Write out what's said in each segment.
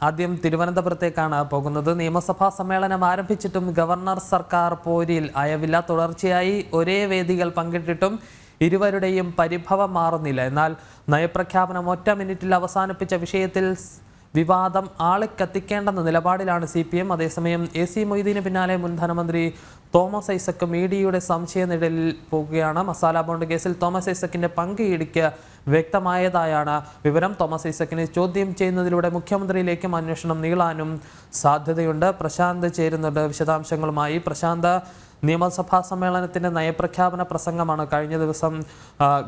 ആദ്യം തിരുവനന്തപുരത്തേക്കാണ് പോകുന്നത്. നിയമസഭാ സമ്മേളനം ആരംഭിച്ചിട്ടും ഗവർണർ സർക്കാർ പോരിൽ അയവില്ല. തുടർച്ചയായി ഒരേ വേദികൾ പങ്കിട്ടിട്ടും ഇരുവരുടെയും പരിഭവം മാറുന്നില്ല. എന്നാൽ നയപ്രഖ്യാപനം ഒറ്റ മിനിറ്റിൽ അവസാനിപ്പിച്ച വിഷയത്തിൽ വിവാദം ആളിക്കത്തിക്കേണ്ടെന്ന നിലപാടിലാണ് CPM. അതേസമയം AC മൊയ്തീന് പിന്നാലെ മുൻ ധനമന്ത്രി തോമസ് ഐസക് മീഡിയയുടെ സംശയനിഴലിൽ പോകുകയാണ്. മസാല ബോണ്ട് കേസിൽ തോമസ് ഐസക്കിന്റെ പങ്ക് ഇടിക്ക് വ്യക്തമായതായാണ് വിവരം. തോമസ് ഐസക്കിനെ ചോദ്യം ചെയ്യുന്നതിലൂടെ മുഖ്യമന്ത്രിയിലേക്കും അന്വേഷണം നീളാനും സാധ്യതയുണ്ട്. പ്രശാന്ത് ചേരുന്നുണ്ട് വിശദാംശങ്ങളുമായി. പ്രശാന്ത്, നിയമസഭാ സമ്മേളനത്തിൻ്റെ നയപ്രഖ്യാപന പ്രസംഗമാണ് കഴിഞ്ഞ ദിവസം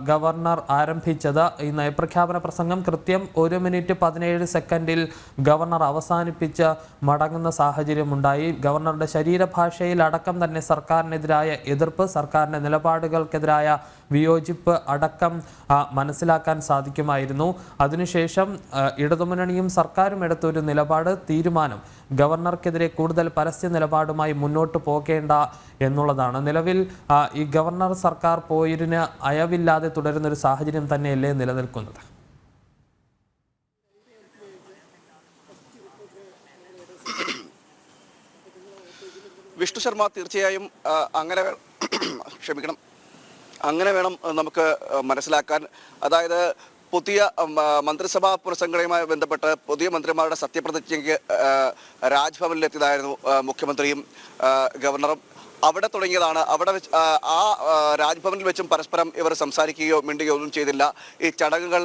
ഗവർണർ ആരംഭിച്ചത്. ഈ നയപ്രഖ്യാപന പ്രസംഗം കൃത്യം 1 മിനിറ്റ് 17 സെക്കൻഡിൽ ഗവർണർ അവസാനിപ്പിച്ച് മടങ്ങുന്ന സാഹചര്യമുണ്ടായി. ഗവർണറുടെ ശരീരഭാഷയിൽ അടക്കം തന്നെ സർക്കാരിനെതിരായ എതിർപ്പ്, സർക്കാരിൻ്റെ നിലപാടുകൾക്കെതിരായ വിയോജിപ്പ് അടക്കം മനസ്സിലാക്കാൻ സാധിക്കുമായിരുന്നു. അതിനുശേഷം ഇടതുമുന്നണിയും സർക്കാരും എടുത്തൊരു തീരുമാനം ഗവർണർക്കെതിരെ കൂടുതൽ പരസ്യ നിലപാടുമായി മുന്നോട്ട് പോകേണ്ട എന്നുള്ളതാണ്. നിലവിൽ ഈ ഗവർണർ സർക്കാർ പോരിന് അയവില്ലാതെ തുടരുന്നൊരു സാഹചര്യം തന്നെയല്ലേ നിലനിൽക്കുന്നത്? വിഷ്ണു ശർമ്മ, തീർച്ചയായും അങ്ങനെ വേണം നമുക്ക് മനസ്സിലാക്കാൻ. അതായത് പുതിയ മന്ത്രിസഭാ പുനഃസംഘടനയുമായി ബന്ധപ്പെട്ട് പുതിയ മന്ത്രിമാരുടെ സത്യപ്രതിജ്ഞയ്ക്ക് രാജ്ഭവനിലെത്തിയതായിരുന്നു മുഖ്യമന്ത്രിയും ഗവർണറും. അവിടെ തുടങ്ങിയതാണ്. അവിടെ വെച്ച് രാജ്ഭവനിൽ വെച്ചും പരസ്പരം ഇവർ സംസാരിക്കുകയോ മിണ്ടുകയോ ഒന്നും ചെയ്തില്ല. ഈ ചടങ്ങുകൾ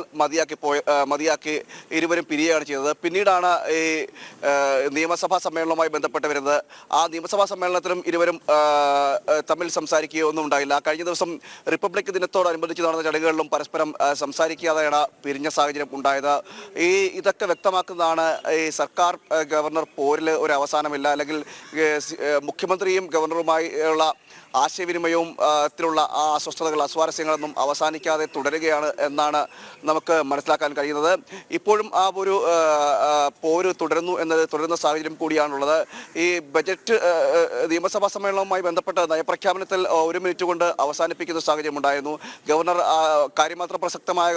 മതിയാക്കി ഇരുവരും പിരിയുകയാണ് ചെയ്തത്. പിന്നീടാണ് ഈ നിയമസഭാ സമ്മേളനവുമായി ബന്ധപ്പെട്ട് വരുന്നത്. ആ നിയമസഭാ സമ്മേളനത്തിലും ഇരുവരും തമ്മിൽ സംസാരിക്കുകയോ ഒന്നും ഉണ്ടായില്ല. കഴിഞ്ഞ ദിവസം റിപ്പബ്ലിക് ദിനത്തോടനുബന്ധിച്ച് നടന്ന ചടങ്ങുകളിലും പരസ്പരം സംസാരിക്കാതെയാണ് പിരിഞ്ഞ സാഹചര്യം ഉണ്ടായത്. ഇതൊക്കെ വ്യക്തമാക്കുന്നതാണ് ഈ സർക്കാർ ഗവർണർ പോരിൽ ഒരു അവസാനമില്ല, അല്ലെങ്കിൽ മുഖ്യമന്ത്രിയും ഗവർണറുമായി ഉള്ള ആശയവിനിമയവും ത്തിലുള്ള ആ അസ്വസ്ഥതകൾ, അസ്വാരസ്യങ്ങളൊന്നും അവസാനിക്കാതെ തുടരുകയാണ് എന്നാണ് നമുക്ക് മനസ്സിലാക്കാൻ കഴിയുന്നത്. ഇപ്പോഴും ആ ഒരു പോര് തുടരുന്ന സാഹചര്യം കൂടിയാണുള്ളത്. ഈ ബജറ്റ് നിയമസഭാ സമ്മേളനവുമായി ബന്ധപ്പെട്ട് നയപ്രഖ്യാപനത്തിൽ 1 മിനിറ്റ് കൊണ്ട് അവസാനിപ്പിക്കുന്ന സാഹചര്യം ഉണ്ടായിരുന്നു. ഗവർണർ കാര്യമാത്ര പ്രസക്തമായ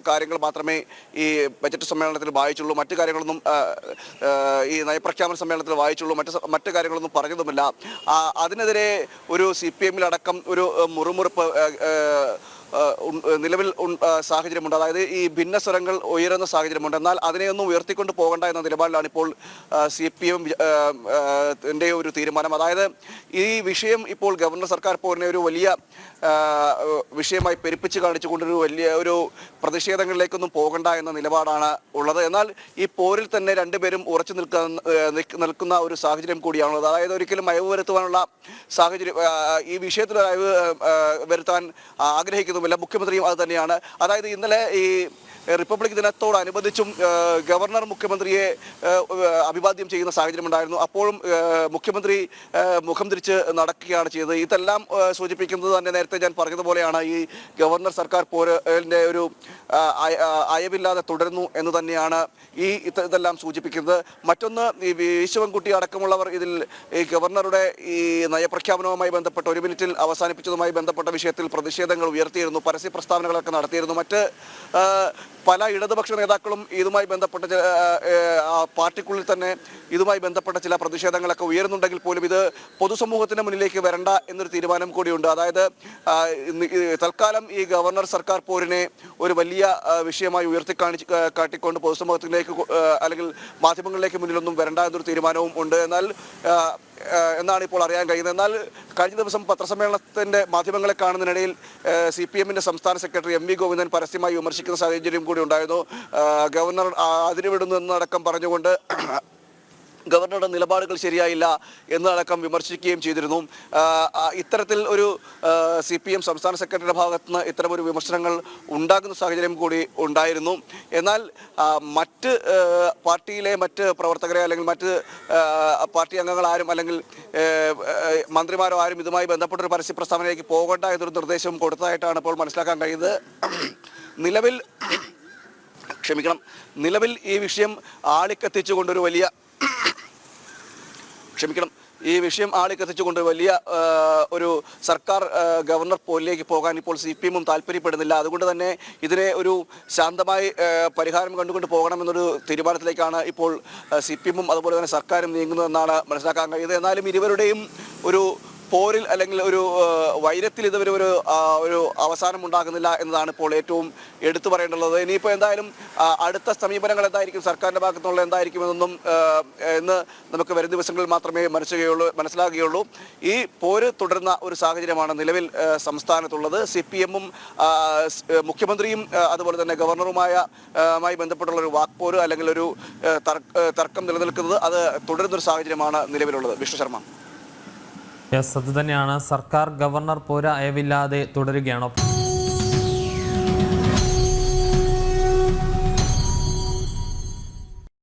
കാര്യങ്ങൾ മാത്രമേ ഈ ബജറ്റ് സമ്മേളനത്തിൽ വായിച്ചുള്ളൂ. മറ്റു കാര്യങ്ങളൊന്നും ഈ നയപ്രഖ്യാപന സമ്മേളനത്തിൽ വായിച്ചുള്ളൂ. മറ്റു കാര്യങ്ങളൊന്നും പറഞ്ഞതുമില്ല. അതിനെതിരെ ഒരു CPM-ലടക്കം ഒരു മുറുമുറുപ്പ് നിലവിൽ സാഹചര്യമുണ്ട്. അതായത് ഈ ഭിന്നസ്വരങ്ങൾ ഉയരുന്ന സാഹചര്യമുണ്ട്. എന്നാൽ അതിനെയൊന്നും ഉയർത്തിക്കൊണ്ട് പോകണ്ട എന്ന നിലപാടിലാണ് ഇപ്പോൾ CPM-ന്റെ ഒരു തീരുമാനം. അതായത് ഈ വിഷയം ഇപ്പോൾ ഗവർണർ സർക്കാർ പോരിനെ ഒരു വലിയ വിഷയമായി പെരുപ്പിച്ച് കാണിച്ചുകൊണ്ടൊരു വലിയ ഒരു പ്രതിഷേധങ്ങളിലേക്കൊന്നും പോകണ്ട എന്ന നിലപാടാണ് ഉള്ളത്. എന്നാൽ ഈ പോരിൽ തന്നെ രണ്ടുപേരും ഉറച്ചു നിൽക്കുന്ന ഒരു സാഹചര്യം കൂടിയാണുള്ളത്. അതായത് ഒരിക്കലും അയവ് വരുത്തുവാനുള്ള സാഹചര്യം, ഈ വിഷയത്തിൽ അയവ് വരുത്താൻ ആഗ്രഹിക്കുന്നുമില്ല. മുഖ്യമന്ത്രിയും അത് തന്നെയാണ്. അതായത് ഇന്നലെ ഈ റിപ്പബ്ലിക് ദിനത്തോടനുബന്ധിച്ചും ഗവർണർ മുഖ്യമന്ത്രിയെ അഭിവാദ്യം ചെയ്യുന്ന സാഹചര്യം ഉണ്ടായിരുന്നു. അപ്പോഴും മുഖ്യമന്ത്രി മുഖം തിരിച്ച് നടക്കുകയാണ് ചെയ്തത്. ഇതെല്ലാം സൂചിപ്പിക്കുന്നത് തന്നെ നേരത്തെ ഞാൻ പറഞ്ഞതുപോലെയാണ്, ഈ ഗവർണർ സർക്കാർ പോരിൻ്റെ ഒരു അയവില്ലാതെ തുടരുന്നു എന്ന് തന്നെയാണ് ഇതെല്ലാം സൂചിപ്പിക്കുന്നത്. മറ്റൊന്ന്, ഈ വിശ്വൻകുട്ടി അടക്കമുള്ളവർ ഇതിൽ ഈ ഗവർണറുടെ ഈ നയപ്രഖ്യാപനവുമായി ബന്ധപ്പെട്ട് 1 മിനിറ്റിൽ അവസാനിപ്പിച്ചതുമായി ബന്ധപ്പെട്ട വിഷയത്തിൽ പ്രതിഷേധങ്ങൾ ഉയർത്തിയിരുന്നു, പരസ്യ പ്രസ്താവനകളൊക്കെ നടത്തിയിരുന്നു. മറ്റ് പല ഇടതുപക്ഷ നേതാക്കളും ഇതുമായി ബന്ധപ്പെട്ട പാർട്ടിക്കുള്ളിൽ തന്നെ ഇതുമായി ബന്ധപ്പെട്ട ചില പ്രതിഷേധങ്ങളൊക്കെ ഉയരുന്നുണ്ടെങ്കിൽ പോലും ഇത് പൊതുസമൂഹത്തിന് മുന്നിലേക്ക് വരണ്ട എന്നൊരു തീരുമാനം കൂടിയുണ്ട്. അതായത് തൽക്കാലം ഈ ഗവർണർ സർക്കാർ പോരിനെ ഒരു വലിയ വിഷയമായി കാട്ടിക്കൊണ്ട് പൊതുസമൂഹത്തിലേക്ക് അല്ലെങ്കിൽ മാധ്യമങ്ങളിലേക്ക് മുന്നിലൊന്നും വരണ്ട എന്നൊരു തീരുമാനവും ഉണ്ട് എന്നാണ് ഇപ്പോൾ അറിയാൻ കഴിയുന്നത്. എന്നാൽ കഴിഞ്ഞ ദിവസം പത്രസമ്മേളനത്തിൻ്റെ മാധ്യമങ്ങളെ കാണുന്നതിനിടയിൽ CPM-ന്റെ സംസ്ഥാന സെക്രട്ടറി MV ഗോവിന്ദൻ പരസ്യമായി വിമർശിക്കുന്ന സാഹചര്യം കൂടി ഉണ്ടായിരുന്നു. ഗവർണർ അതിരുവിടുന്നു എന്നടക്കം പറഞ്ഞുകൊണ്ട് ഗവർണറുടെ നിലപാടുകൾ ശരിയായില്ല എന്നടക്കം വിമർശിക്കുകയും ചെയ്തിരുന്നു. ഇത്തരത്തിൽ ഒരു CPM സംസ്ഥാന സെക്രട്ടറിയുടെ ഭാഗത്ത് നിന്ന് ഇത്തരമൊരു വിമർശനങ്ങൾ ഉണ്ടാകുന്ന സാഹചര്യം കൂടി ഉണ്ടായിരുന്നു. എന്നാൽ മറ്റ് പാർട്ടിയിലെ മറ്റ് പ്രവർത്തകരെ അല്ലെങ്കിൽ മറ്റ് പാർട്ടി അംഗങ്ങളാരും അല്ലെങ്കിൽ മന്ത്രിമാരോ ആരും ഇതുമായി ബന്ധപ്പെട്ടൊരു പരസ്യ പ്രസ്താവനയിലേക്ക് പോകണ്ട എന്നൊരു നിർദ്ദേശവും കൊടുത്തതായിട്ടാണ് ഇപ്പോൾ മനസ്സിലാക്കാൻ കഴിയുന്നത്. നിലവിൽ ഈ വിഷയം ആളിക്കത്തിച്ചുകൊണ്ടൊരു വലിയ ഈ വിഷയം ആളിക്കത്തിച്ചുകൊണ്ട് വലിയ ഒരു സർക്കാർ ഗവർണർ പോരിലേക്ക് പോകാൻ ഇപ്പോൾ CPM താല്പര്യപ്പെടുന്നില്ല. അതുകൊണ്ട് തന്നെ ഇതിനെ ഒരു ശാന്തമായി പരിഹാരം കണ്ടുകൊണ്ട് പോകണമെന്നൊരു തീരുമാനത്തിലേക്കാണ് ഇപ്പോൾ CPM അതുപോലെ തന്നെ സർക്കാരും നീങ്ങുന്നതെന്നാണ് മനസ്സിലാക്കാൻ കഴിയുന്നത്. എന്നാലും ഇരുവരുടെയും ഒരു പോരിൽ അല്ലെങ്കിൽ ഒരു വൈരത്തിൽ ഇതുവരെ ഒരു അവസാനം ഉണ്ടാകുന്നില്ല എന്നതാണ് ഇപ്പോൾ ഏറ്റവും എടുത്തു പറയേണ്ടുള്ളത്. ഇനിയിപ്പോൾ എന്തായാലും അടുത്ത സമീപനങ്ങൾ എന്തായിരിക്കും, സർക്കാരിൻ്റെ ഭാഗത്തുനിന്നുള്ള എന്തായിരിക്കുമെന്നൊന്നും എന്ന് നമുക്ക് വരും ദിവസങ്ങളിൽ മാത്രമേ മനസ്സിലാകുകയുള്ളൂ. ഈ പോര് തുടരുന്ന ഒരു സാഹചര്യമാണ് നിലവിൽ സംസ്ഥാനത്തുള്ളത്. CPM മുഖ്യമന്ത്രിയും അതുപോലെ തന്നെ ഗവർണറുമായി ബന്ധപ്പെട്ടുള്ള ഒരു വാക്പോര് അല്ലെങ്കിൽ ഒരു തർക്കം നിലനിൽക്കുന്നത് അത് തുടരുന്നൊരു സാഹചര്യമാണ് നിലവിലുള്ളത്. വിഷ്ണു ശർമ്മ. യെസ്, അത് തന്നെയാണ്. സർക്കാർ ഗവർണർ പോര് അയവില്ലാതെ തുടരുകയാണോ?